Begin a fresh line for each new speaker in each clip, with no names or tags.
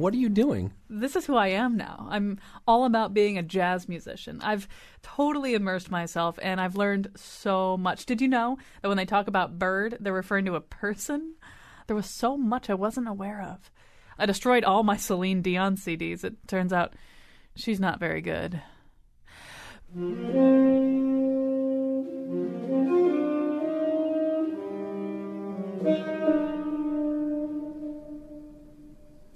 what are you doing?
This is who I am now. I'm all about being a jazz musician. I've totally immersed myself, and I've learned so much. Did you know that when they talk about bird, they're referring to a person? There was so much I wasn't aware of. I destroyed all my Celine Dion CDs. It turns out she's not very good.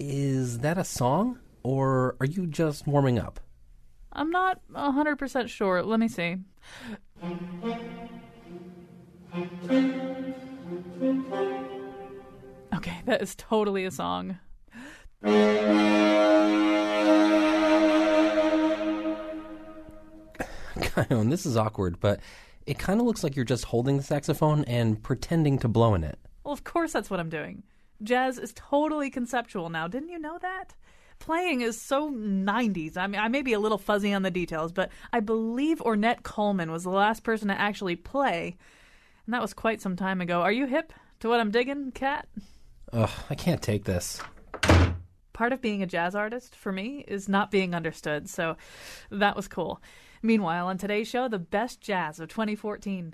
Is that a song, or are you just warming up?
I'm not 100% sure. Let me see. Okay, that is totally a song.
Kion, this is awkward, but it kind of looks like you're just holding the saxophone and pretending to blow in it.
Well, of course that's what I'm doing. Jazz is totally conceptual now. Didn't you know that? Playing is so 90s. I mean, I may be a little fuzzy on the details, but I believe Ornette Coleman was the last person to actually play, and that was quite some time ago. Are you hip to what I'm digging, Kat?
Ugh, I can't take this.
Part of being a jazz artist, for me, is not being understood, so that was cool. Meanwhile, on today's show, the best jazz of 2014.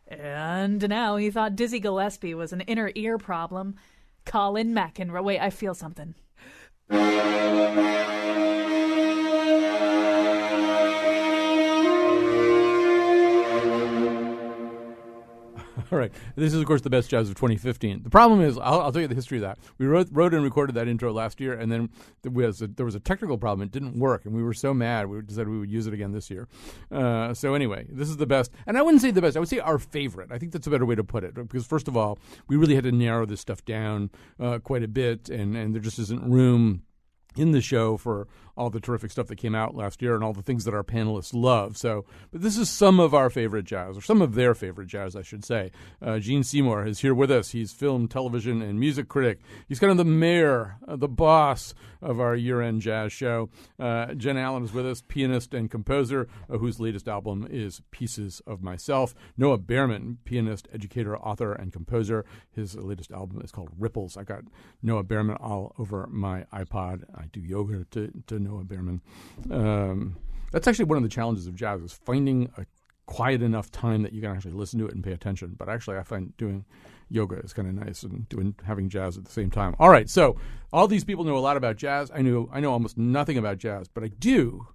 And now he thought Dizzy Gillespie was an inner ear problem. Colin McEnroe. Wait, I feel something.
All right. This is, of course, the best jazz of 2015. The problem is, I'll tell you the history of that. We wrote and recorded that intro last year, and then there was a technical problem. It didn't work, and we were so mad. We decided we would use it again this year. So anyway, this is the best. And I wouldn't say the best. I would say our favorite. I think that's a better way to put it. Because, first of all, we really had to narrow this stuff down quite a bit, and there just isn't room in the show for all the terrific stuff that came out last year and all the things that our panelists love. So, but this is some of our favorite jazz, or some of their favorite jazz, I should say. Gene Seymour is here with us. He's film, television, and music critic. He's kind of the mayor, the boss of our year-end jazz show. Jen Allen is with us, pianist and composer, whose latest album is Pieces of Myself. Noah Baerman, pianist, educator, author, and composer. His latest album is called Ripples. I got Noah Baerman all over my iPod. I do yoga to Noah Baerman. That's actually one of the challenges of jazz, is finding a quiet enough time that you can actually listen to it and pay attention. But actually, I find doing yoga is kind of nice, and having jazz at the same time. All right, so all these people know a lot about jazz. I know almost nothing about jazz, but I do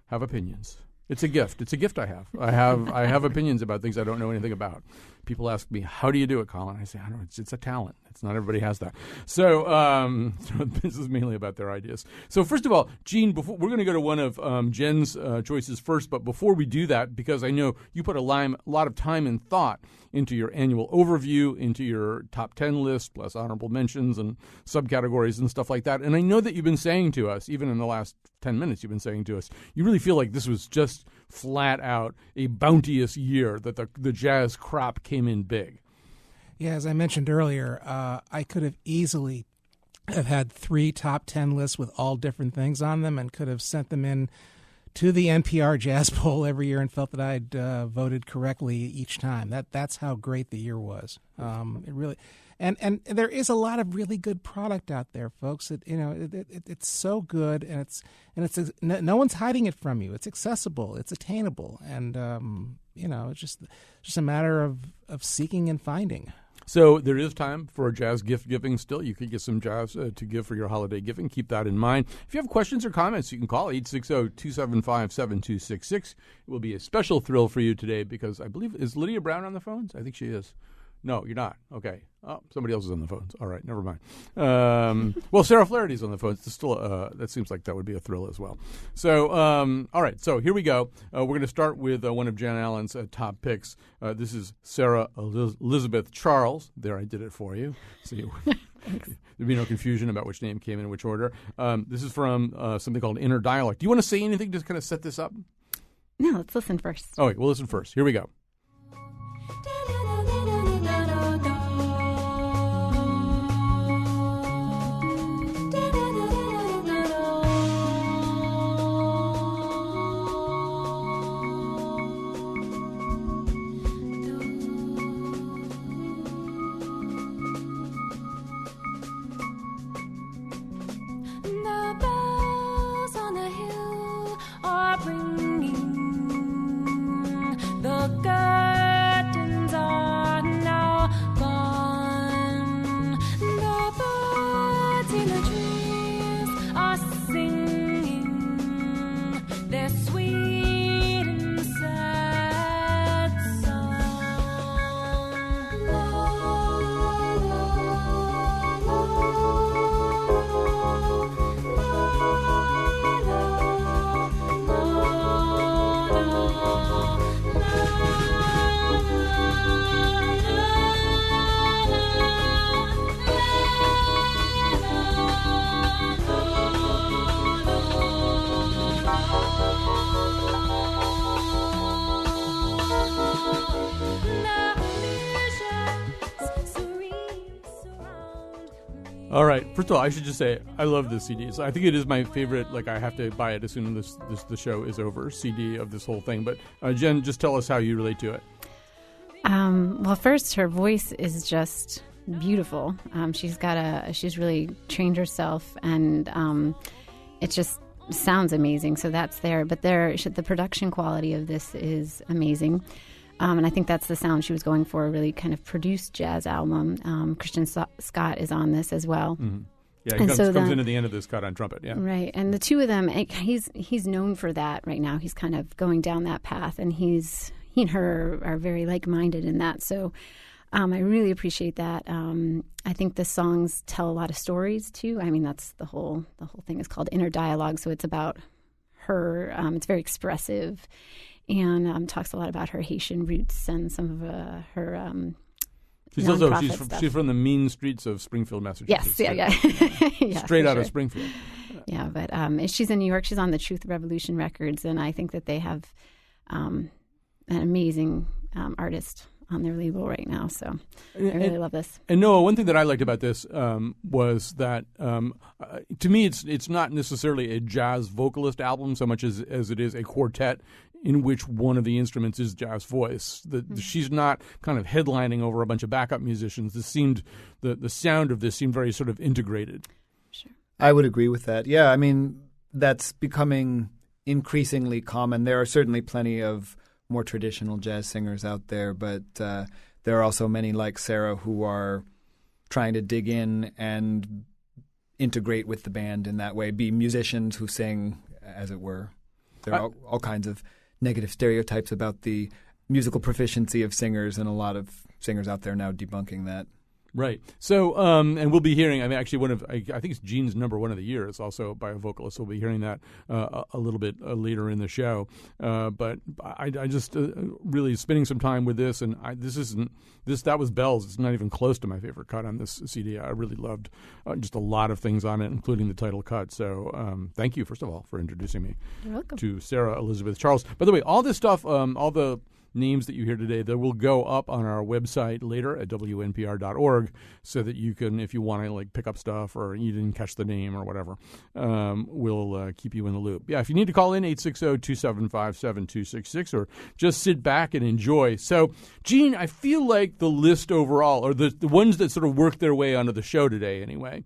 have opinions. It's a gift. It's a gift I have. I have opinions about things I don't know anything about. People ask me, "How do you do it, Colin?" I say, "I don't know. It's a talent. It's not everybody has that." So, so this is mainly about their ideas. So first of all, Gene, we're going to go to one of Jen's choices first. But before we do that, because I know you put a lot of time and thought into your annual overview, into your top 10 list, plus honorable mentions and subcategories and stuff like that. And I know that you've been saying to us, even in the last 10 minutes, you've been saying to us, you really feel like this was just flat out a bounteous year, that the jazz crop came in big.
Yeah, as I mentioned earlier, I could have easily have had 3 top 10 lists with all different things on them, and could have sent them in to the NPR Jazz Poll every year and felt that I'd voted correctly each time. That's how great the year was. It really, and there is a lot of really good product out there, folks. It's so good, and it's no one's hiding it from you. It's accessible, it's attainable, and it's just a matter of seeking and finding.
So there is time for jazz gift giving still. You could get some jazz to give for your holiday giving. Keep that in mind. If you have questions or comments, you can call 860-275-7266. It will be a special thrill for you today because I believe, is Lydia Brown on the phones? I think she is. No, you're not. Okay. Oh, somebody else is on the phones. All right, never mind. Well, Sarah Flaherty's on the phones. It's still, that seems like that would be a thrill as well. So, all right, so here we go. We're going to start with one of Jan Allen's top picks. This is Sarah Elizabeth Charles. There, I did it for you. So there'd be no confusion about which name came in which order. This is from something called Inner Dialogue. Do you want to say anything to kind of set this up?
No, let's listen first.
Oh, wait, we'll listen first. Here we go.
나 They're sweet and sad song. La, la,
All right. First of all, I should just say I love this CD. So I think it is my favorite. Like, I have to buy it as soon as the show is over. CD of this whole thing. But Jen, just tell us how you relate to it.
Well, first, her voice is just beautiful. She's really trained herself, and it just sounds amazing. So that's there. But the production quality of this is amazing. And I think that's the sound she was going for, a really kind of produced jazz album. Christian Scott is on this as well.
Mm-hmm. Yeah, he comes in at the end of this cut on trumpet, yeah.
Right, and the two of them, he's known for that right now. He's kind of going down that path, and he and her are very like-minded in that. So I really appreciate that. I think the songs tell a lot of stories, too. I mean, that's the whole thing is called Inner Dialogue, so it's about her. It's very expressive. And talks a lot about her Haitian roots and some of her
she's from the mean streets of Springfield, Massachusetts.
Yes, yeah.
Straight out of Springfield.
Yeah, but she's in New York. She's on the Truth Revolution Records, and I think that they have an amazing artist on their label right now. So I really love this.
And Noah, one thing that I liked about this was that to me it's not necessarily a jazz vocalist album so much as it is a quartet in which one of the instruments is jazz voice. She's not kind of headlining over a bunch of backup musicians. The sound of this seemed very sort of integrated.
Sure.
I would agree with that. Yeah, I mean, that's becoming increasingly common. There are certainly plenty of more traditional jazz singers out there, but there are also many like Sarah who are trying to dig in and integrate with the band in that way, be musicians who sing, as it were. There are all kinds of negative stereotypes about the musical proficiency of singers, and a lot of singers out there now debunking that.
Right. So, and we'll be hearing, I mean, actually I think it's Gene's number one of the year. It's also by a vocalist. We'll be hearing that a little bit later in the show. But I just really spending some time with this, and that was Bells. It's not even close to my favorite cut on this CD. I really loved just a lot of things on it, including the title cut. So thank you, first of all, for introducing me to Sarah Elizabeth Charles. By the way, all this stuff, all the names that you hear today, that will go up on our website later at WNPR.org, so that you can, if you want to pick up stuff or you didn't catch the name or whatever, we'll keep you in the loop. Yeah, if you need to call in, 860-275-7266, or just sit back and enjoy. So, Gene, I feel like the list overall, or the ones that sort of work their way onto the show today anyway,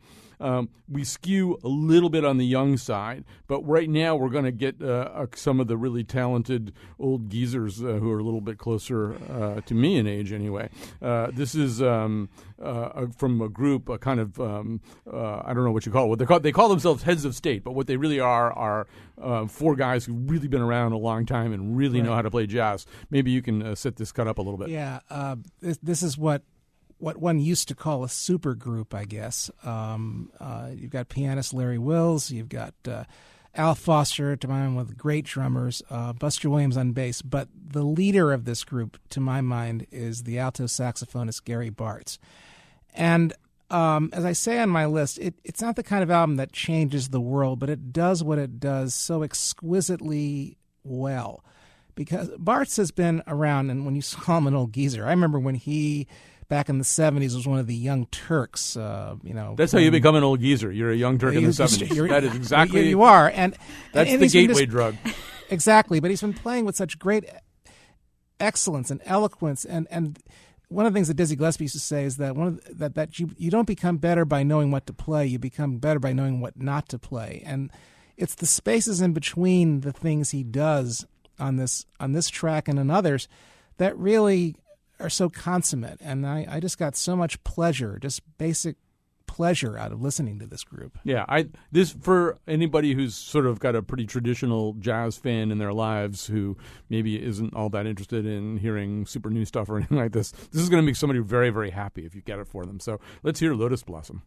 we skew a little bit on the young side, but right now we're going to get some of the really talented old geezers who are a little bit closer to me in age anyway. This is from a group, a kind of, I don't know what you call it. They call themselves heads of state, but what they really are four guys who've really been around a long time and really know how to play jazz. Maybe you can set this cut up a little bit.
Yeah, this is what one used to call a super group, I guess. You've got pianist Larry Wills, you've got Al Foster, to my mind, with great drummers, Buster Williams on bass. But the leader of this group, to my mind, is the alto saxophonist Gary Bartz. And as I say on my list, it's not the kind of album that changes the world, but it does what it does so exquisitely well. Because Bartz has been around, and when you saw him an old geezer, I remember when he, back in the 70s, was one of the Young Turks.
That's how you become an old geezer. You're a Young Turk in the 70s. That is exactly.
You are. And
that's the gateway drug.
Exactly. But he's been playing with such great excellence and eloquence. And one of the things that Dizzy Gillespie used to say is that that you don't become better by knowing what to play. You become better by knowing what not to play. And it's the spaces in between the things he does on this track and on others that really are so consummate, and I just got so much pleasure, just basic pleasure out of listening to this group.
Yeah, this for anybody who's sort of got a pretty traditional jazz fan in their lives who maybe isn't all that interested in hearing super new stuff or anything like this. This is going to make somebody very, very happy if you get it for them. So let's hear Lotus Blossom.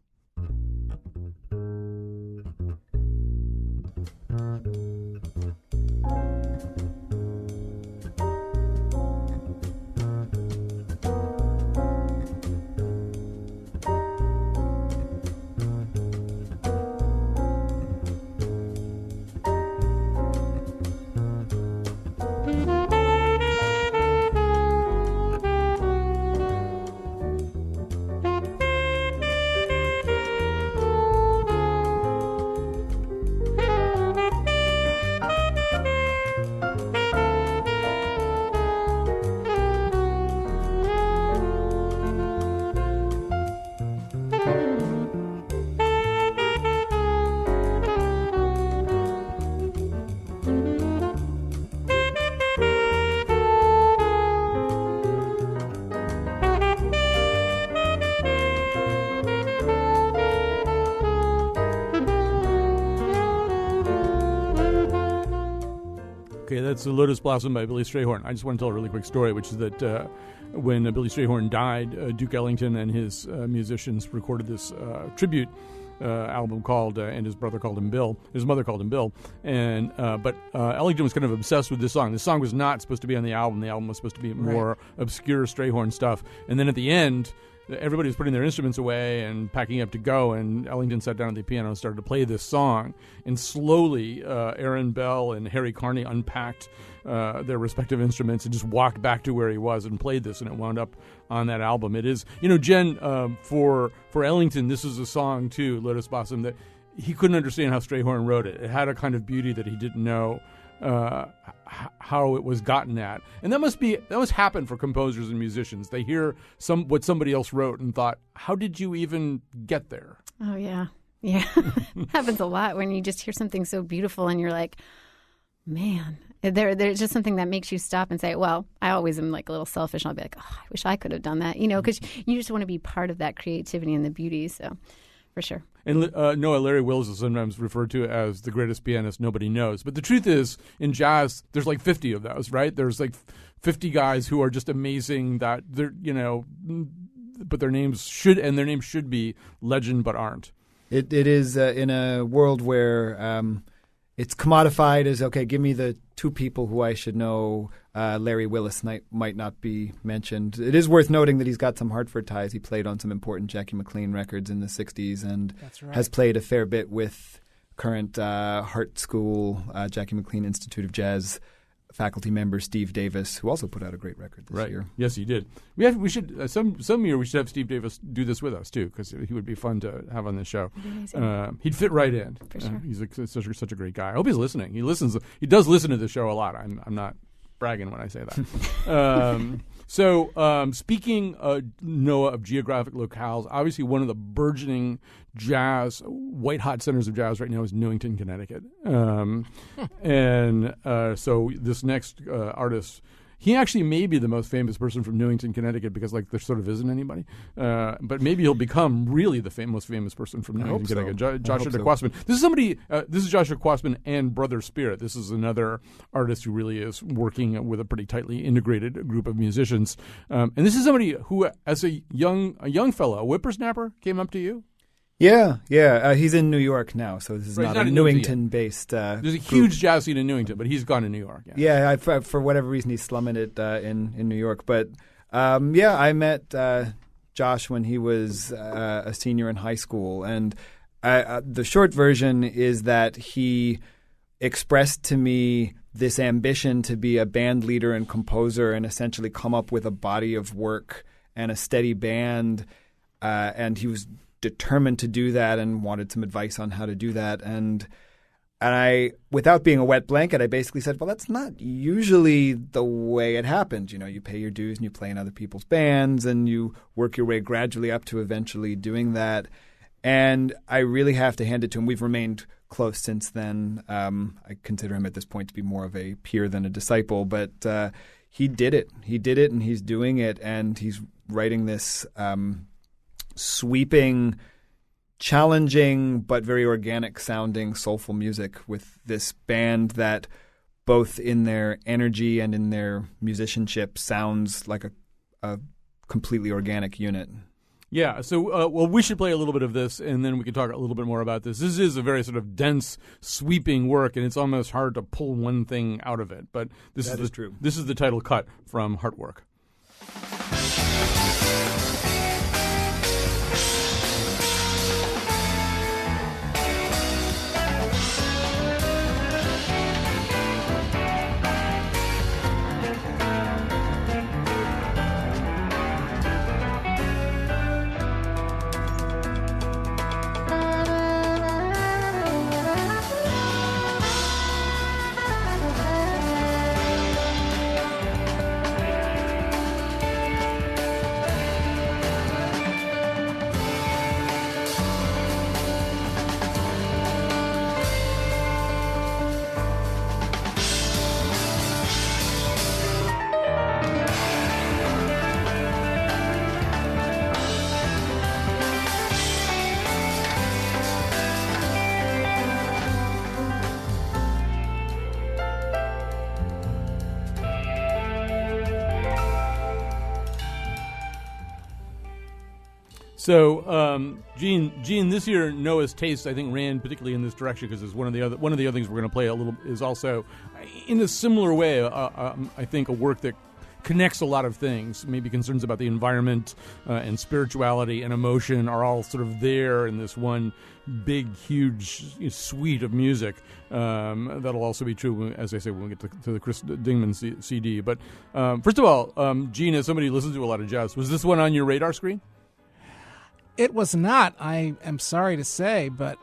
Okay, that's The Lotus Blossom by Billy Strayhorn. I just want to tell a really quick story, which is that when Billy Strayhorn died, Duke Ellington and his musicians recorded this tribute album called, and his brother called him Bill. His mother called him Bill. And but Ellington was kind of obsessed with this song. This song was not supposed to be on the album. The album was supposed to be more obscure Strayhorn stuff. And then at the end, everybody was putting their instruments away and packing up to go, and Ellington sat down at the piano and started to play this song. And slowly, Aaron Bell and Harry Carney unpacked their respective instruments and just walked back to where he was and played this, and it wound up on that album. It is, Jen, for Ellington, this is a song too, Lotus Blossom, that he couldn't understand how Strayhorn wrote it. It had a kind of beauty that he didn't know how it was gotten at, and that must happen for composers and musicians. They hear what somebody else wrote and thought, how did you even get there?
Oh yeah happens a lot when you just hear something so beautiful and you're like, man, there's just something that makes you stop and say, well, I always am like a little selfish. I'll be like, oh, I wish I could have done that, because you just want to be part of that creativity and the beauty. So for sure.
And Noah, Larry Wills is sometimes referred to as the greatest pianist nobody knows. But the truth is, in jazz, there's like 50 of those, right? There's like 50 guys who are just amazing that they're, but their names should be legend but aren't.
It is in a world where it's commodified as, okay, give me the two people who I should know. Larry Willis might not be mentioned. It is worth noting that he's got some Hartford ties. He played on some important Jackie McLean records in the 60s and has played a fair bit with current Hart School, Jackie McLean Institute of Jazz faculty member Steve Davis, who also put out a great record this year.
Yes, he did. We should some year we should have Steve Davis do this with us too, because he would be fun to have on this show. He'd fit right in. For sure. He's such a great guy. I hope he's listening. He listens. He does listen to the show a lot. I'm not bragging when I say that. So speaking, Noah, of geographic locales, obviously one of the burgeoning jazz, white-hot centers of jazz right now is Newington, Connecticut. And so this next artist, he actually may be the most famous person from Newington, Connecticut, because there sort of isn't anybody. But maybe he'll become really the most famous person from Newington, Connecticut. Joshua Quasman. This is somebody. This is Joshua Quasman and Brother Spirit. This is another artist who really is working with a pretty tightly integrated group of musicians. And this is somebody who, as a young fellow, a whippersnapper, came up to you.
Yeah. He's in New York now, so this is not a Newington-based
There's a huge jazz scene in Newington, but he's gone to New York.
Yeah, for whatever reason, he's slumming it in New York. But, I met Josh when he was a senior in high school. And the short version is that he expressed to me this ambition to be a band leader and composer and essentially come up with a body of work and a steady band. And he was determined to do that and wanted some advice on how to do that. And I, without being a wet blanket, I basically said, well, that's not usually the way it happens. You pay your dues and you play in other people's bands and you work your way gradually up to eventually doing that. And I really have to hand it to him. We've remained close since then. I consider him at this point to be more of a peer than a disciple, but he did it. He did it and he's doing it, and he's writing this sweeping challenging but very organic sounding soulful music with this band that both in their energy and in their musicianship sounds like a completely organic unit.
Yeah, so well, we should play a little bit of this, and then we can talk a little bit more about this. This is a very sort of dense, sweeping work, and it's almost hard to pull one thing out of it. But this is true. This is the title cut from Heartwork. So, Gene, this year Noah's taste, I think, ran particularly in this direction because it's one of the other things we're going to play a little is also in a similar way. I think a work that connects a lot of things. Maybe concerns about the environment and spirituality and emotion are all sort of there in this one big, huge suite of music. That'll also be true, as I say, when we get to the Chris Dingman CD. But first of all, Gene, as somebody who listens to a lot of jazz, was this one on your radar screen?
It was not, I am sorry to say, but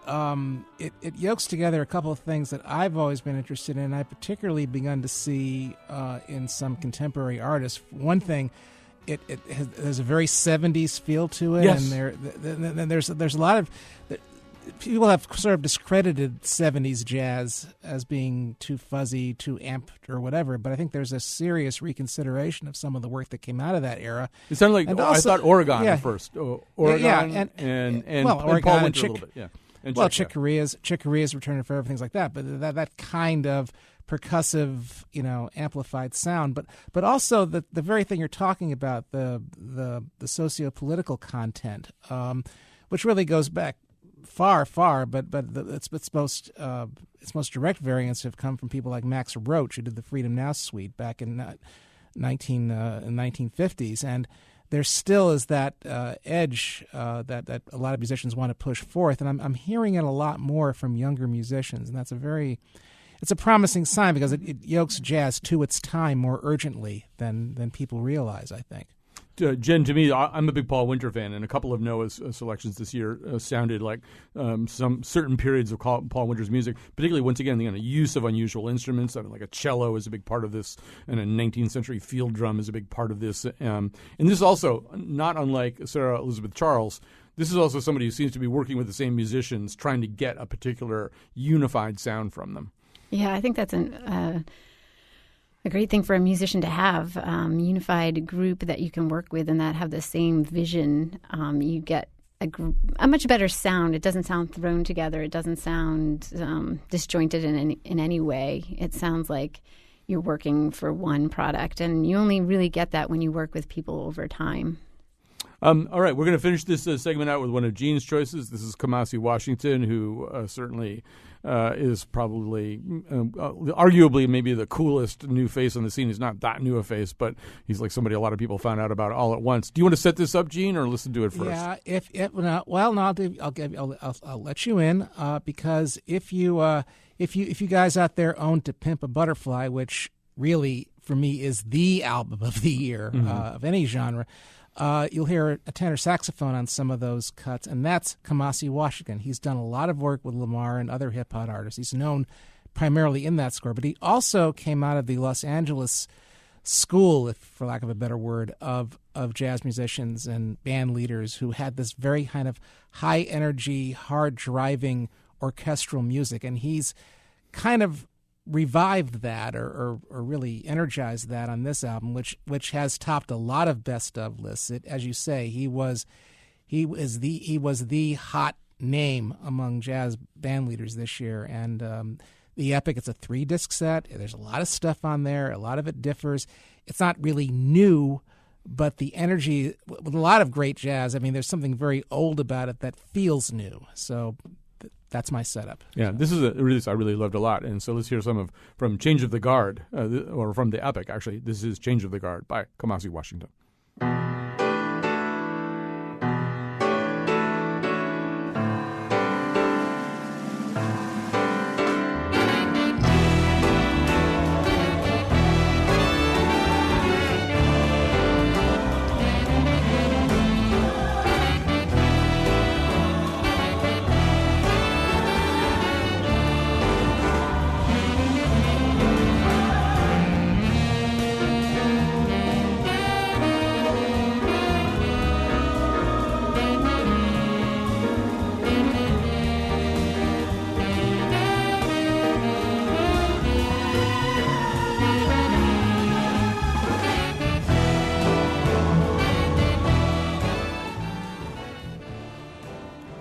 it yokes together a couple of things that I've always been interested in. I've particularly begun to see in some contemporary artists. One thing, there's a very 70s feel to it,
yes.
And there's a lot of people have sort of discredited 70s jazz as being too fuzzy, too amped, or whatever. But I think there's a serious reconsideration of some of the work that came out of that era.
It sounded like I thought Oregon at first. Oregon
and
Paul
Oregon
Winter a little bit. Yeah. And
Chick Corea's Return to Forever, things like that. But that kind of percussive, amplified sound. But also the very thing you're talking about, the socio-political content, which really goes back far, but its most direct variants have come from people like Max Roach, who did the Freedom Now suite back in 1950s, and there still is that edge that a lot of musicians want to push forth, and I'm hearing it a lot more from younger musicians, and it's a promising sign because it yokes jazz to its time more urgently than people realize, I think.
Jen, to me, I'm a big Paul Winter fan, and a couple of Noah's selections this year sounded like some certain periods of Paul Winter's music, particularly, once again, the use of unusual instruments. I mean, like a cello is a big part of this, and a 19th century field drum is a big part of this. And this is also, not unlike Sarah Elizabeth Charles, this is also somebody who seems to be working with the same musicians, trying to get a particular unified sound from them. Yeah,
I think that's a great thing for a musician to have, unified group that you can work with and that have the same vision. You get a much better sound. It doesn't sound thrown together. It doesn't sound disjointed in any way. It sounds like you're working for one product, and you only really get that when you work with people over time.
All right, we're going to finish this segment out with one of Gene's choices. This is Kamasi Washington, who certainly is probably, arguably, maybe the coolest new face on the scene. He's not that new a face, but he's like somebody a lot of people found out about all at once. Do you want to set this up, Gene, or listen to it first?
Yeah, I'll let you in because if you guys out there own To Pimp a Butterfly, which really for me is the album of the year of any genre. You'll hear a tenor saxophone on some of those cuts, and that's Kamasi Washington. He's done a lot of work with Lamar and other hip-hop artists. He's known primarily in that score, but he also came out of the Los Angeles school, if for lack of a better word, of jazz musicians and band leaders who had this very kind of high-energy, hard-driving orchestral music, and he's kind of revived that or really energized that on this album, which has topped a lot of best of lists. As you say, he was the hot name among jazz band leaders this year. And the Epic, it's a 3-disc set. There's a lot of stuff on there. A lot of it differs. It's not really new, but the energy, with a lot of great jazz, I mean, there's something very old about it that feels new. So that's my setup.
Yeah, this is a release I really loved a lot. And so let's hear some from Change of the Guard, or from the Epic, actually. This is Change of the Guard by Kamasi Washington.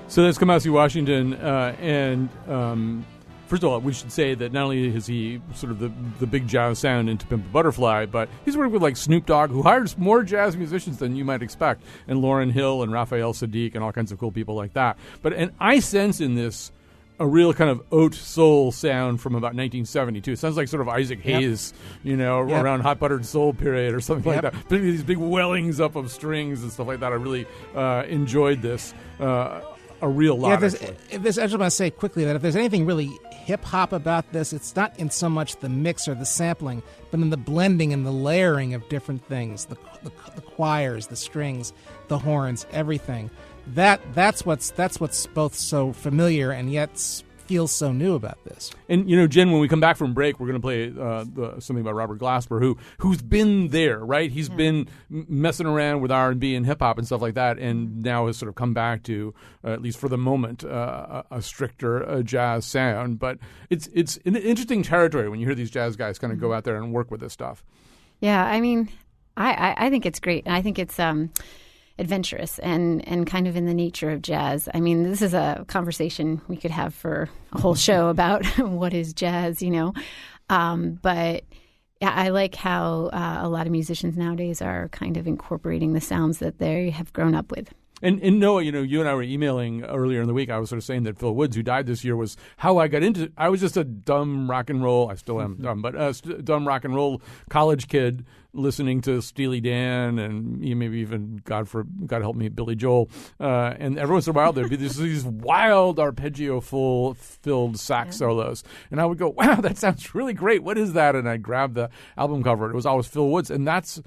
So that's Kamasi Washington, and first of all, we should say that not only is he sort of the big jazz sound into Pimp a Butterfly, but he's worked with like Snoop Dogg, who hires more jazz musicians than you might expect, and Lauryn Hill and Raphael Sadiq and all kinds of cool people like that. And I sense in this a real kind of haute soul sound from about 1972. It sounds like sort of Isaac Hayes, around Hot Buttered Soul period or something like that. But these big wellings up of strings and stuff like that. I really enjoyed this. A real lot.
I just want to say quickly that if there's anything really hip-hop about this, it's not in so much the mix or the sampling, but in the blending and the layering of different things, the choirs, the strings, the horns, everything. That's what's both so familiar and yet feels so new about this.
And, Jen, when we come back from break, we're going to play something by Robert Glasper, who's been there, right? He's been messing around with R&B and hip-hop and stuff like that, and now has sort of come back to, at least for the moment, a stricter jazz sound. But it's an interesting territory when you hear these jazz guys kind of go out there and work with this stuff.
Yeah, I mean, I think it's great. I think it's adventurous and kind of in the nature of jazz. I mean, this is a conversation we could have for a whole show about what is jazz, But yeah, I like how a lot of musicians nowadays are kind of incorporating the sounds that they have grown up with.
And Noah, you and I were emailing earlier in the week. I was sort of saying that Phil Woods, who died this year, was how I got into. I was just a dumb rock and roll. I still am dumb, but dumb rock and roll college kid listening to Steely Dan and maybe even God help me, Billy Joel. And every once in a while there'd be these wild arpeggio-filled sax solos, and I would go, "Wow, that sounds really great. What is that?" And I'd grab the album cover. It was always Phil Woods, and that's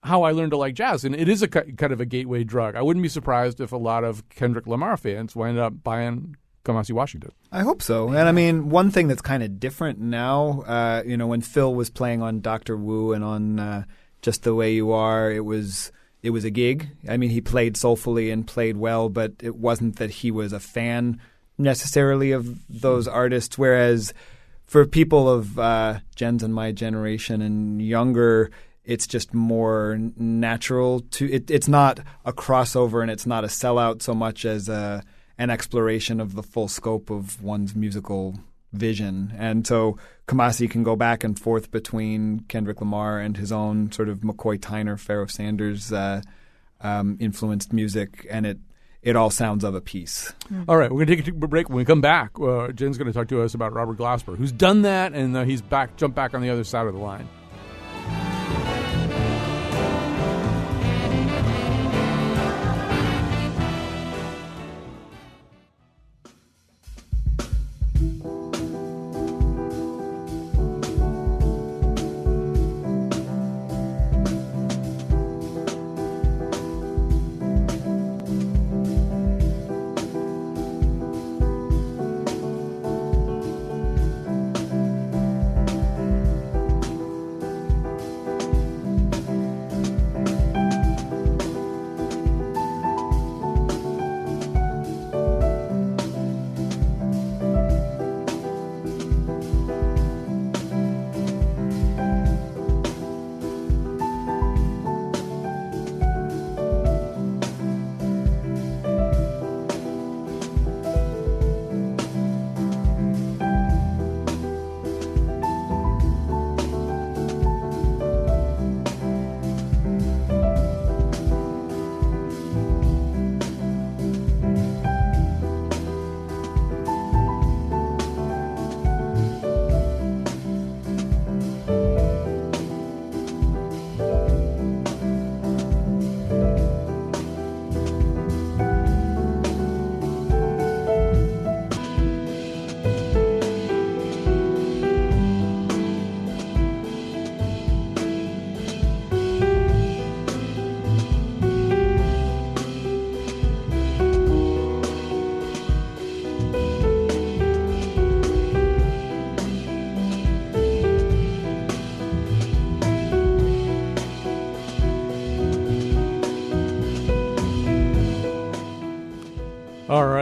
how I learned to like jazz. And it is a kind of a gateway drug. I wouldn't be surprised if a lot of Kendrick Lamar fans wind up buying Kamasi Washington.
I hope so. And I mean, one thing that's kind of different now, when Phil was playing on Dr. Wu and on Just the Way You Are, it was a gig. I mean, he played soulfully and played well, but it wasn't that he was a fan necessarily of those artists. Whereas for people of Jen's and my generation and younger, it's just more natural to it's not a crossover and it's not a sellout so much as an exploration of the full scope of one's musical vision. And so Kamasi can go back and forth between Kendrick Lamar and his own sort of McCoy Tyner, Pharoah Sanders influenced music, and it all sounds of a piece.
All right, we're going to take a break. When we come back, Jen's going to talk to us about Robert Glasper, who's done that, and he's jumped back on the other side of the line.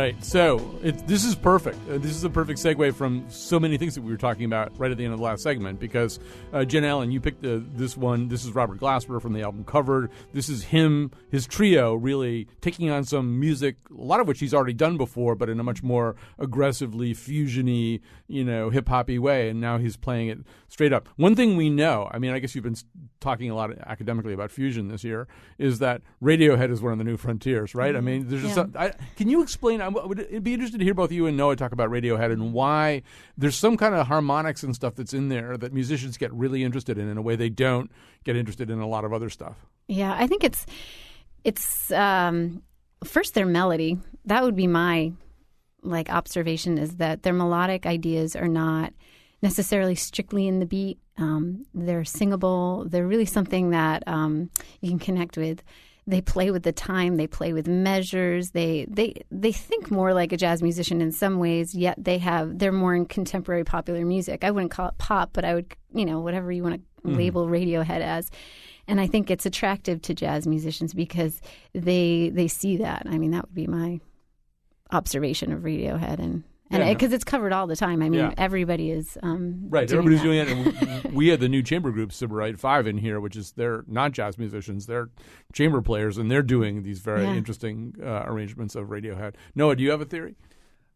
right. So this is perfect. This is a perfect segue from so many things that we were talking about right at the end of the last segment because, Jen Allen, you picked this one. This is Robert Glasper from the album Covered. This is his trio really taking on some music, a lot of which he's already done before, but in a much more aggressively fusion-y, hip-hop-y way, and now he's playing it straight up. One thing we know, I mean, I guess you've been talking a lot academically about fusion this year, is that Radiohead is one of the new frontiers, right? I mean, there's just can you explain? I would be interested to hear both you and Noah talk about Radiohead and why there's some kind of harmonics and stuff that's in there that musicians get really interested in a way they don't get interested in a lot of other stuff.
Yeah, I think it's first their melody. That would be my observation, is that their melodic ideas are not necessarily strictly in the beat. They're singable. They're really something that you can connect with. They play with the time. They play with measures. They think more like a jazz musician in some ways, yet they're more in contemporary popular music. I wouldn't call it pop, but I would, whatever you want to label Radiohead as. And I think it's attractive to jazz musicians because they see that. I mean, that would be my observation of Radiohead, and because it's covered all the time. I mean, everybody is
right.
doing
Everybody's
that.
doing it. And we had the new chamber group, Sybarite 5, in here, which is they're not jazz musicians, they're chamber players, and they're doing these very interesting arrangements of Radiohead. Noah, do you have a theory?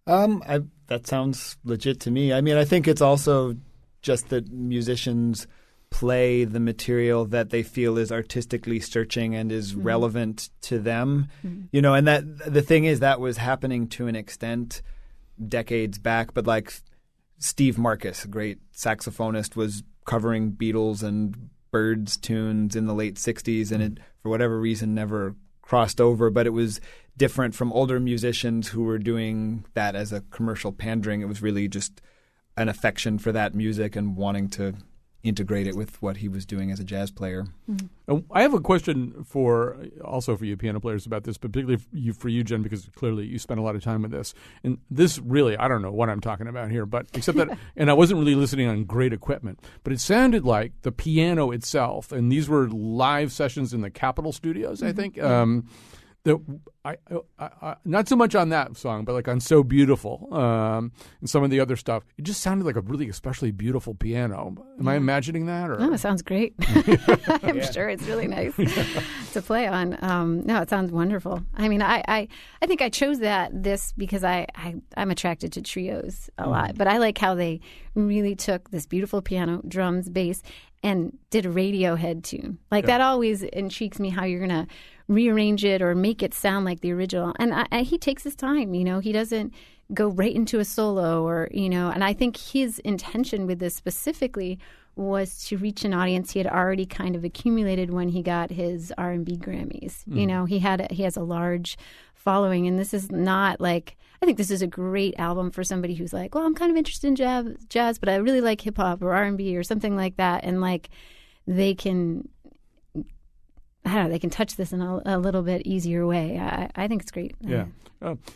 That sounds legit to me. I mean, I think it's also just that musicians play the material that they feel is artistically searching and is relevant to them. And that the thing is that was happening to an extent decades back, but Steve Marcus, a great saxophonist, was covering Beatles and Byrds tunes in the late 60s, and it, for whatever reason, never crossed over. But it was different from older musicians who were doing that as a commercial pandering. It was really just an affection for that music and wanting to integrate it with what he was doing as a jazz player.
I have a question also for you piano players about this, particularly for you, Jen, because clearly you spent a lot of time with this. And this really, I don't know what I'm talking about here, but except that, and I wasn't really listening on great equipment, but it sounded like the piano itself, and these were live sessions in the Capitol Studios, I think. Not so much on that song, but on So Beautiful and some of the other stuff, it just sounded like a really especially beautiful piano. Am I imagining that? Or?
No, it sounds great. I'm sure it's really nice to play on. No, it sounds wonderful. I mean, I think I chose this because I'm attracted to trios a lot, but I like how they really took this beautiful piano, drums, bass, and did a Radiohead tune. That always intrigues me, how you're going to rearrange it or make it sound like the original. And he takes his time, he doesn't go right into a solo and I think his intention with this specifically was to reach an audience he had already kind of accumulated when he got his R&B Grammys. He has a large following, and this is not I think this is a great album for somebody who's well, I'm kind of interested in jazz, but I really like hip hop or R&B or something like that, and they can, I don't know, they can touch this in a little bit easier way. I think it's great.
Yeah.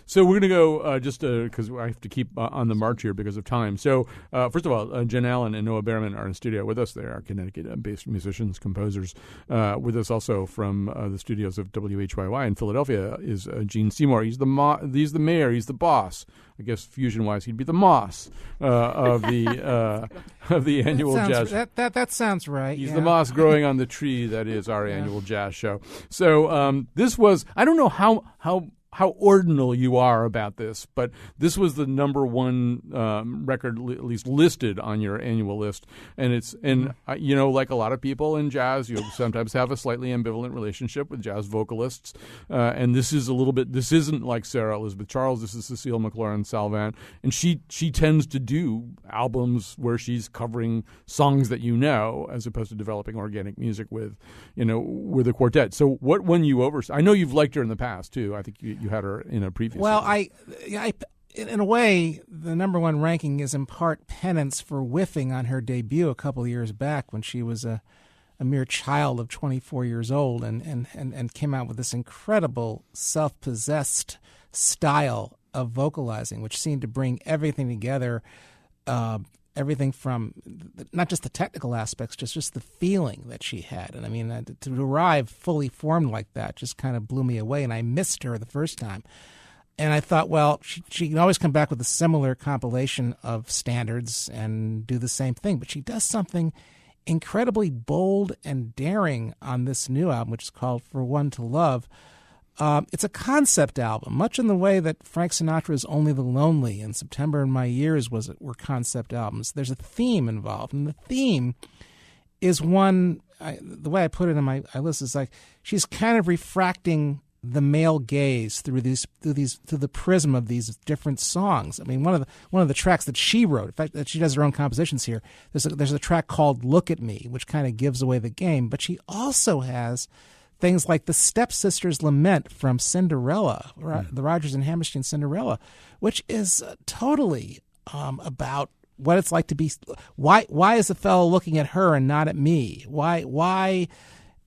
So we're going to go just because I have to keep on the march here because of time. So first of all, Jen Allen and Noah Baerman are in studio with us. They are Connecticut-based musicians, composers. With us also from the studios of WHYY in Philadelphia is Gene Seymour. He's the mayor. He's the boss. I guess fusion-wise, he'd be the moss of the annual jazz.
That sounds right.
He's the moss growing on the tree that is our annual jazz show. So this was, I don't know how ordinal you are about this, but this was the number one record at least listed on your annual list, and like a lot of people in jazz, you sometimes have a slightly ambivalent relationship with jazz vocalists, and this isn't like Sarah Elizabeth Charles. This is Cecile McLaurin Salvant, and she tends to do albums where she's covering songs that as opposed to developing organic music with a quartet. So what won you over? I know you've liked her in the past too. I think you had her in a previous.
Well,
season.
in a way, the number one ranking is in part penance for whiffing on her debut a couple of years back when she was a mere child of 24 years old and came out with this incredible self-possessed style of vocalizing, which seemed to bring everything together. Everything from not just the technical aspects, just the feeling that she had. And I mean, to arrive fully formed like that just kind of blew me away. And I missed her the first time. And I thought, well, she can always come back with a similar compilation of standards and do the same thing. But she does something incredibly bold and daring on this new album, which is called For One to Love. It's a concept album, much in the way that Frank Sinatra's Only the Lonely and September and My Years were concept albums. There's a theme involved, and the theme is one, the way I put it in my list is like she's kind of refracting the male gaze through the prism of these different songs. I mean, one of the tracks that she wrote, in fact, that she does her own compositions here. There's a track called "Look at Me," which kind of gives away the game. But she also has things like the Stepsister's Lament from Cinderella, the Rodgers and Hammerstein Cinderella, which is totally about what it's like to be. Why is the fellow looking at her and not at me? Why?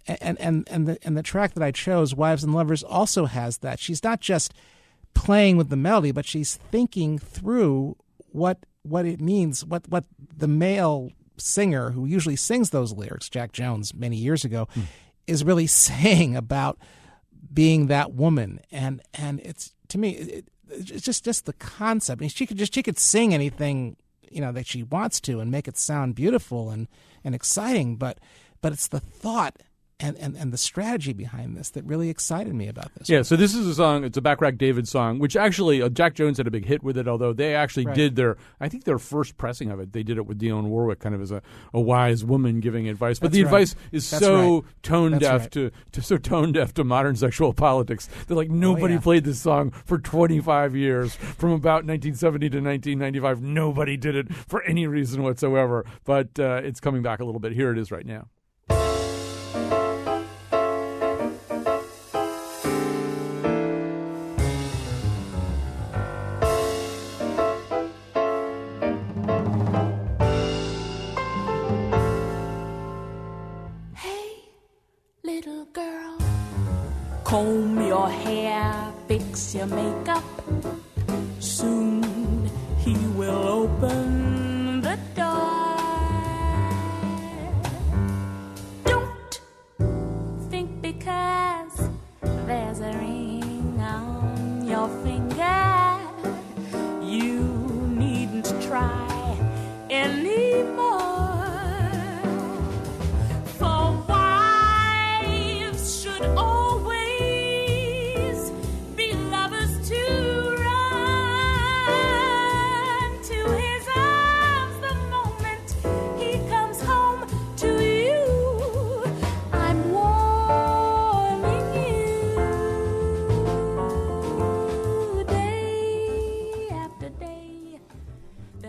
And the track that I chose, Wives and Lovers, also has that. She's not just playing with the melody, but she's thinking through what it means, what the male singer who usually sings those lyrics, Jack Jones many years ago, is really saying about being that woman. And it's, to me, it's just the concept. I mean, she could sing anything, that she wants to and make it sound beautiful and exciting, but it's the thought and the strategy behind this that really excited me about this.
Yeah, so this is a song, it's a Backrack David song, which actually, Jack Jones had a big hit with it, although they actually did their first pressing of it. They did it with Dionne Warwick, kind of as a wise woman giving advice. But the advice is so tone deaf to modern sexual politics that like nobody played this song for 25 years. From about 1970 to 1995, nobody did it for any reason whatsoever. But it's coming back a little bit. Here it is right now.
Comb your hair, fix your makeup. Soon he will open the door. Don't think because there's a ring on your finger, you needn't try anymore. For wives should always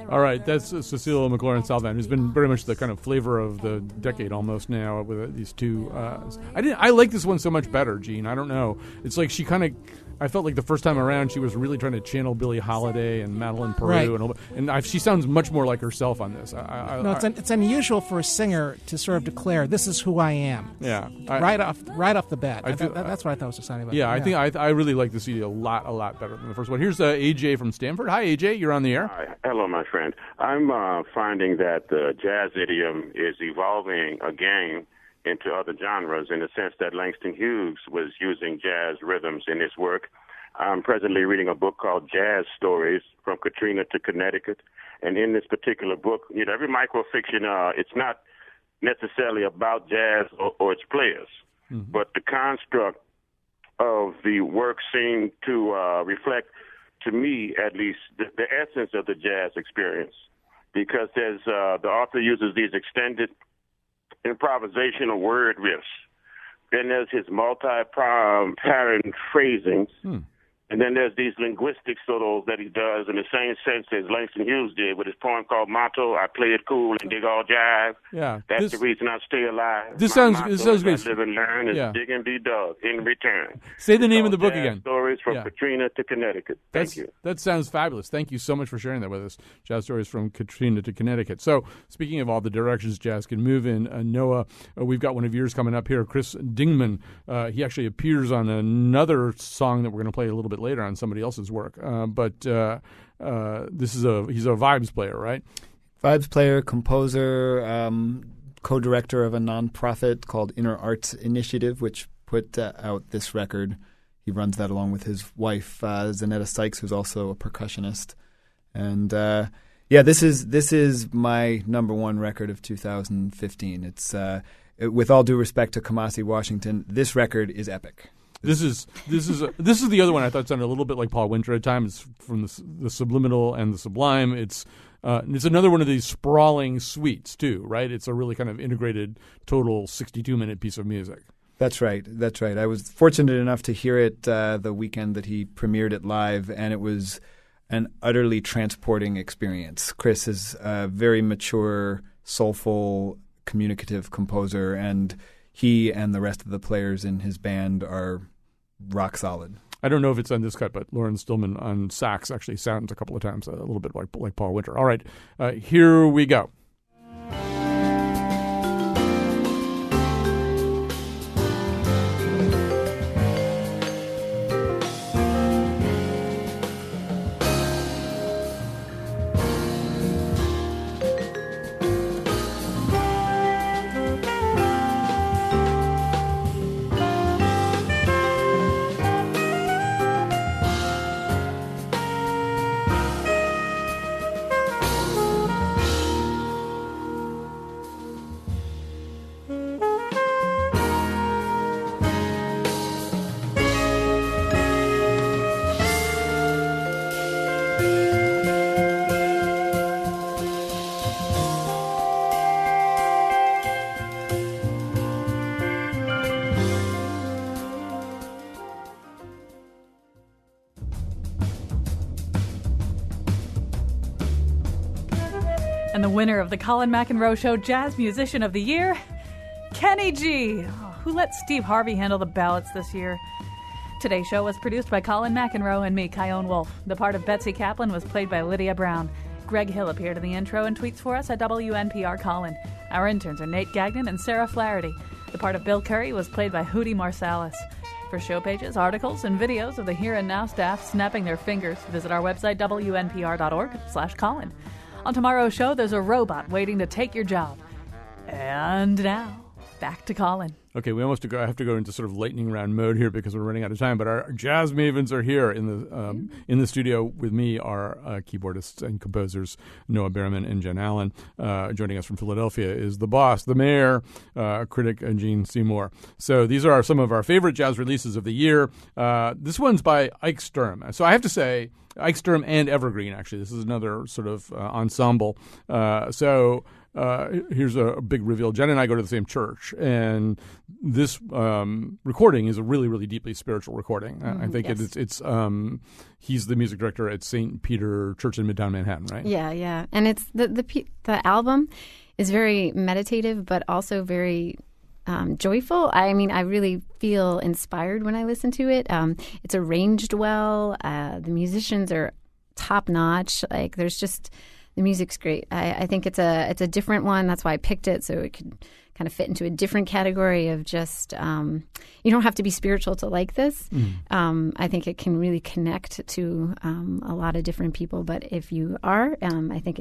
All right, that's Cecilia McLaurin Salvant, who's been very much the kind of flavor of the decade almost now with these two. I like this one so much better, Gene. I don't know. It's like I felt like the first time around she was really trying to channel Billie Holiday and Madeline Peru, she sounds much more like herself on this.
It's unusual for a singer to sort of declare, "This is who I am."
Yeah,
right off the bat. That's what I thought was exciting about it.
Yeah, I think I really like the CD a lot better than the first one. Here's AJ from Stanford. Hi, AJ, you're on the air.
Hi. Hello, my friend. I'm finding that the jazz idiom is evolving again into other genres in the sense that Langston Hughes was using jazz rhythms in his work. I'm presently reading a book called Jazz Stories from Katrina to Connecticut. And in this particular book, every microfiction, it's not necessarily about jazz or its players, but the construct of the work seemed to reflect, to me at least, the essence of the jazz experience. Because there's the author uses these extended improvisational word riffs. Then there's his multi-pattern phrasings. And then there's these linguistic solos that he does in the same sense as Langston Hughes did with his poem called Motto, I play it cool and dig all jive.
Yeah.
That's the reason I stay alive.
This sounds great.
Live and learn is dig and be dug in return.
Say the name of the book again.
Stories from Katrina to Connecticut. Thank you.
That sounds fabulous. Thank you so much for sharing that with us. Jazz Stories from Katrina to Connecticut. So speaking of all the directions jazz can move in, Noah, we've got one of yours coming up here, Chris Dingman. He actually appears on another song that we're going to play a little bit later on somebody else's work. But he's a vibes player, right?
Vibes player, composer, co-director of a nonprofit called Inner Arts Initiative, which put out this record. he runs that along with his wife, Zanetta Sykes, who's also a percussionist. And this is my number one record of 2015. It's with all due respect to Kamasi Washington, this record is epic.
This is the other one I thought sounded a little bit like Paul Winter at times, from the subliminal and the sublime. It's another one of these sprawling suites too, right? It's a really kind of integrated, total 62-minute piece of music.
That's right. I was fortunate enough to hear it the weekend that he premiered it live, and it was an utterly transporting experience. Chris is a very mature, soulful, communicative composer, and he and the rest of the players in his band are rock solid.
I don't know if it's on this cut, but Lauren Stillman on sax actually sounds a couple of times a little bit like Paul Winter. All right, here we go.
And the winner of the Colin McEnroe Show Jazz Musician of the Year, Kenny G, who let Steve Harvey handle the ballots this year. Today's show was produced by Colin McEnroe and me, Kyone Wolfe. The part of Betsy Kaplan was played by Lydia Brown. Greg Hill appeared in the intro and tweets for us at WNPR Colin. Our interns are Nate Gagnon and Sarah Flaherty. The part of Bill Curry was played by Hootie Marsalis. For show pages, articles, and videos of the Here and Now staff snapping their fingers, visit our website, wnpr.org/Colin. On tomorrow's show, there's a robot waiting to take your job. And now, back to Colin.
Okay, we almost have to go into sort of lightning round mode here because we're running out of time. But our jazz mavens are here in the studio with me. Our keyboardists and composers Noah Baerman and Jen Allen. Joining us from Philadelphia is the boss, the mayor, critic Gene Seymour. So these are some of our favorite jazz releases of the year. This one's by Ike Sturm. So I have to say, Ike Sturm and Evergreen, actually. This is another sort of ensemble. Here's a big reveal. Jen and I go to the same church, and this recording is a really, really deeply spiritual recording. I think
yes.
it's he's the music director at St. Peter Church in Midtown Manhattan, right?
Yeah. And it's the album is very meditative, but also very joyful. I mean, I really feel inspired when I listen to it. It's arranged well. The musicians are top notch. Like, there's just the music's great. I think it's a different one. That's why I picked it, so it could kind of fit into a different category of just you don't have to be spiritual to like this. I think it can really connect to a lot of different people. But if you are, I think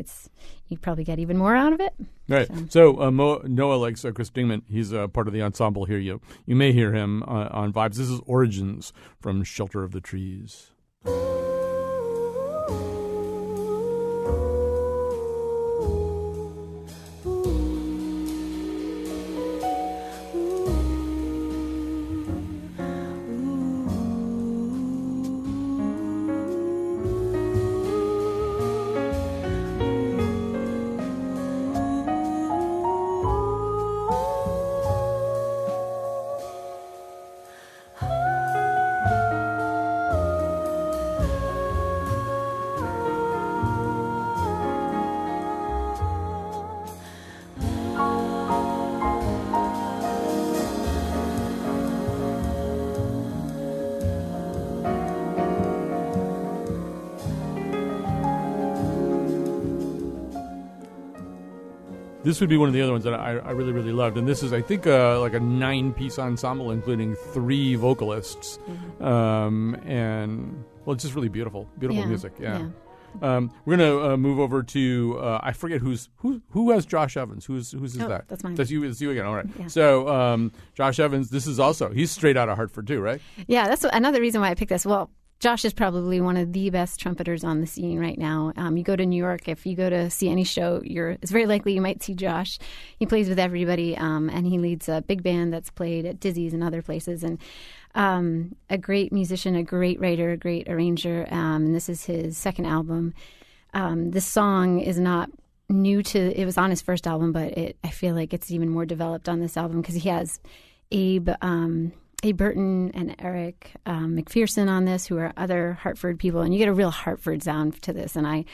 you probably get even more out of it.
Right. So Noah likes Chris Dingman. He's part of the ensemble here. You may hear him on Vibes. This is Origins from Shelter of the Trees. This would be one of the other ones that I really, really loved. And this is, I think, like a 9-piece ensemble, including 3 vocalists. And, well, it's just really beautiful music. Yeah. We're gonna move over to I forget who has Josh Evans. Who's that?
That's mine.
That's you. It's you again. All right.
Yeah.
So Josh Evans. This is also he's straight out of Hartford too, right?
Yeah, that's another reason why I picked this. Well, Josh is probably one of the best trumpeters on the scene right now. You go to New York, if you go to see any show, it's very likely you might see Josh. He plays with everybody, and he leads a big band that's played at Dizzy's and other places. And a great musician, a great writer, a great arranger. And this is his second album. This song is not new to. It was on his first album, but I feel like it's even more developed on this album because he has Abe Burton and Eric McPherson on this, who are other Hartford people, and you get a real Hartford sound to this, and I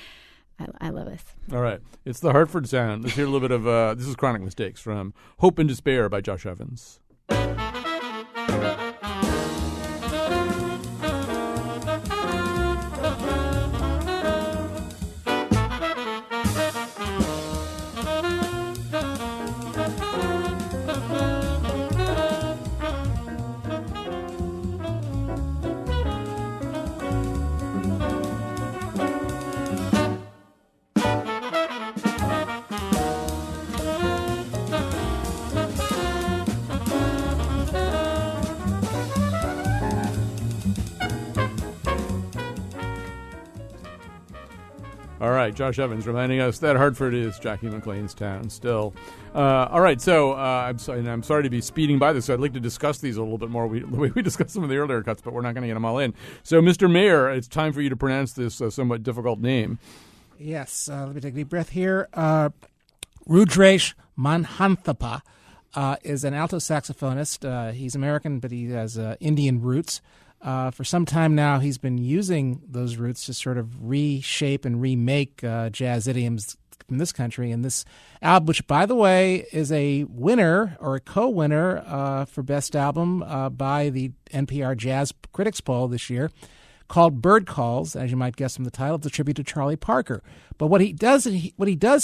love it.
All right. It's the Hartford sound. Let's hear a little bit of this is Chronic Mistakes from Hope and Despair by Josh Evans. All right, Josh Evans reminding us that Hartford is Jackie McLean's town still. All right, so I'm sorry to be speeding by this. So I'd like to discuss these a little bit more. The way we discussed some of the earlier cuts, but we're not going to get them all in. So, Mr. Mayor, it's time for you to pronounce this somewhat difficult name.
Yes, let me take a deep breath here. Rudresh Manhanthapa is an alto saxophonist. He's American, but he has Indian roots. For some time now, he's been using those roots to sort of reshape and remake jazz idioms from this country. And this album, which, by the way, is a winner or a co-winner for Best Album by the NPR Jazz Critics Poll this year, called Bird Calls, as you might guess from the title. It's a tribute to Charlie Parker. But what he does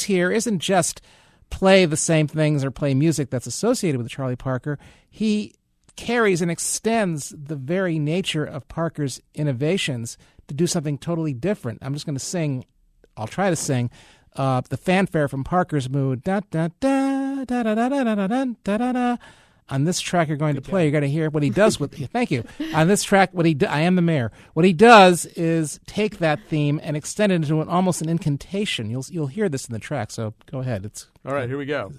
here isn't just play the same things or play music that's associated with Charlie Parker. He carries and extends the very nature of Parker's innovations to do something totally different. I'm just going to sing, I'll try to sing, the fanfare from Parker's Mood. Da, da, da, da, da, da, da, da, da, da, da. On this track you're going to play, you're going to hear what he does with thank you. On this track, I am the mayor. What he does is take that theme and extend it into almost an incantation. You'll hear this in the track, so go ahead.
All right, here we go.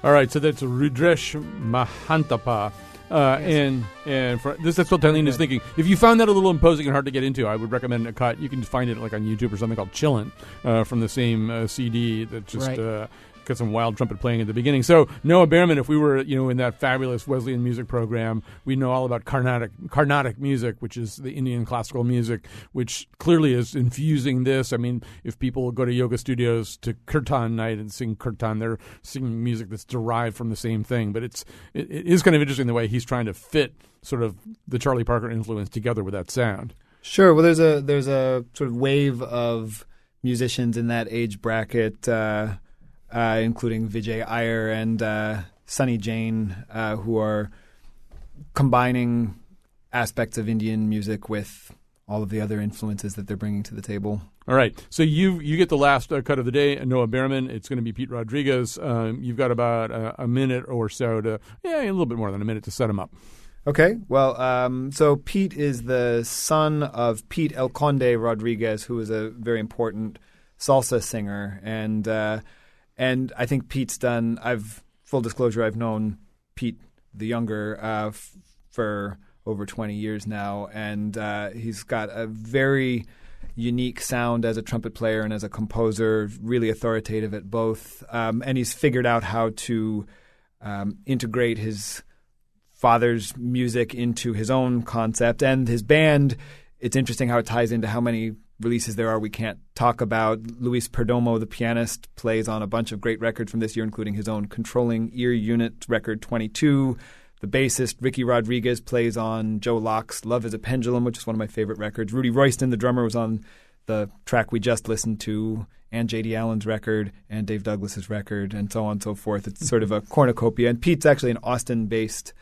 All right, so that's Rudresh Mahantapa.
Yes.
And for this, that's what Tylene is thinking. If you found that a little imposing and hard to get into, I would recommend a cut. You can find it like on YouTube or something called Chillin' from the same CD that just got some wild trumpet playing at the beginning. So Noah Baerman, if we were in that fabulous Wesleyan music program, we know all about Carnatic music, which is the Indian classical music, which clearly is infusing this. I mean, if people go to yoga studios to kirtan night and sing kirtan, they're singing music that's derived from the same thing. But it is kind of interesting the way he's trying to fit sort of the Charlie Parker influence together with that sound.
Sure. Well, there's a sort of wave of musicians in that age bracket, including Vijay Iyer and Sunny Jain, who are combining aspects of Indian music with all of the other influences that they're bringing to the table.
All right. So you get the last cut of the day, Noah Baerman. It's going to be Pete Rodriguez. You've got about a minute or so a little bit more than a minute to set him up.
Okay. Well, so Pete is the son of Pete El Conde Rodriguez, who is a very important salsa singer. And I think Pete's done – full disclosure, I've known Pete the younger for over 20 years now. And he's got a very – unique sound as a trumpet player and as a composer, really authoritative at both. And he's figured out how to integrate his father's music into his own concept. And his band, it's interesting how it ties into how many releases there are we can't talk about. Luis Perdomo, the pianist, plays on a bunch of great records from this year, including his own Controlling Ear Unit record 22. The bassist, Ricky Rodriguez, plays on Joe Locke's Love is a Pendulum, which is one of my favorite records. Rudy Royston, the drummer, was on the track we just listened to, and J.D. Allen's record, and Dave Douglas's record, and so on and so forth. It's sort of a cornucopia. And Pete's actually an Austin-based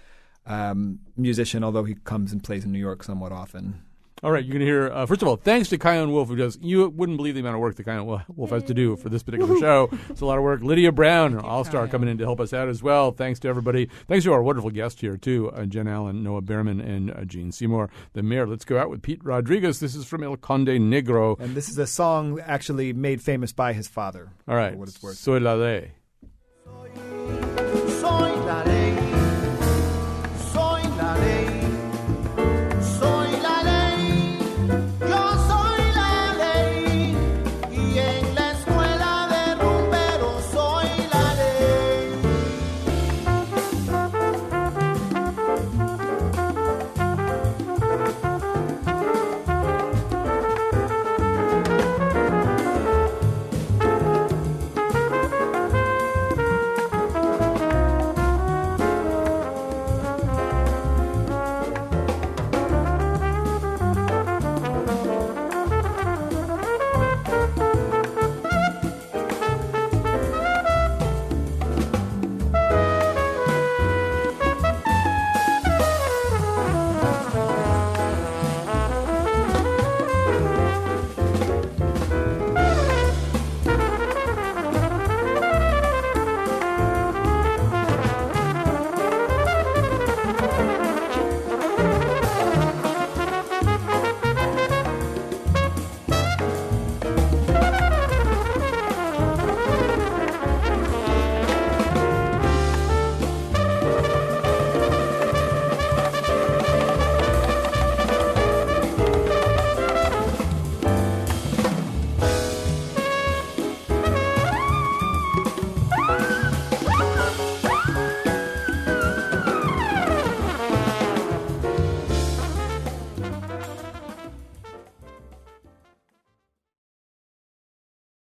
musician, although he comes and plays in New York somewhat often.
All right, you're going to hear, first of all, thanks to Kion Wolf, who does, you wouldn't believe the amount of work that Kion Wolf has to do for this particular show. It's a lot of work. Lydia Brown, an all-star, coming in to help us out as well. Thanks to everybody. Thanks to our wonderful guests here, too, Jen Allen, Noah Baerman, and Gene Seymour, the mayor. Let's go out with Pete Rodriguez. This is from El Conde Negro.
And this is a song actually made famous by his father.
All right.
For what it's worth.
Soy la ley.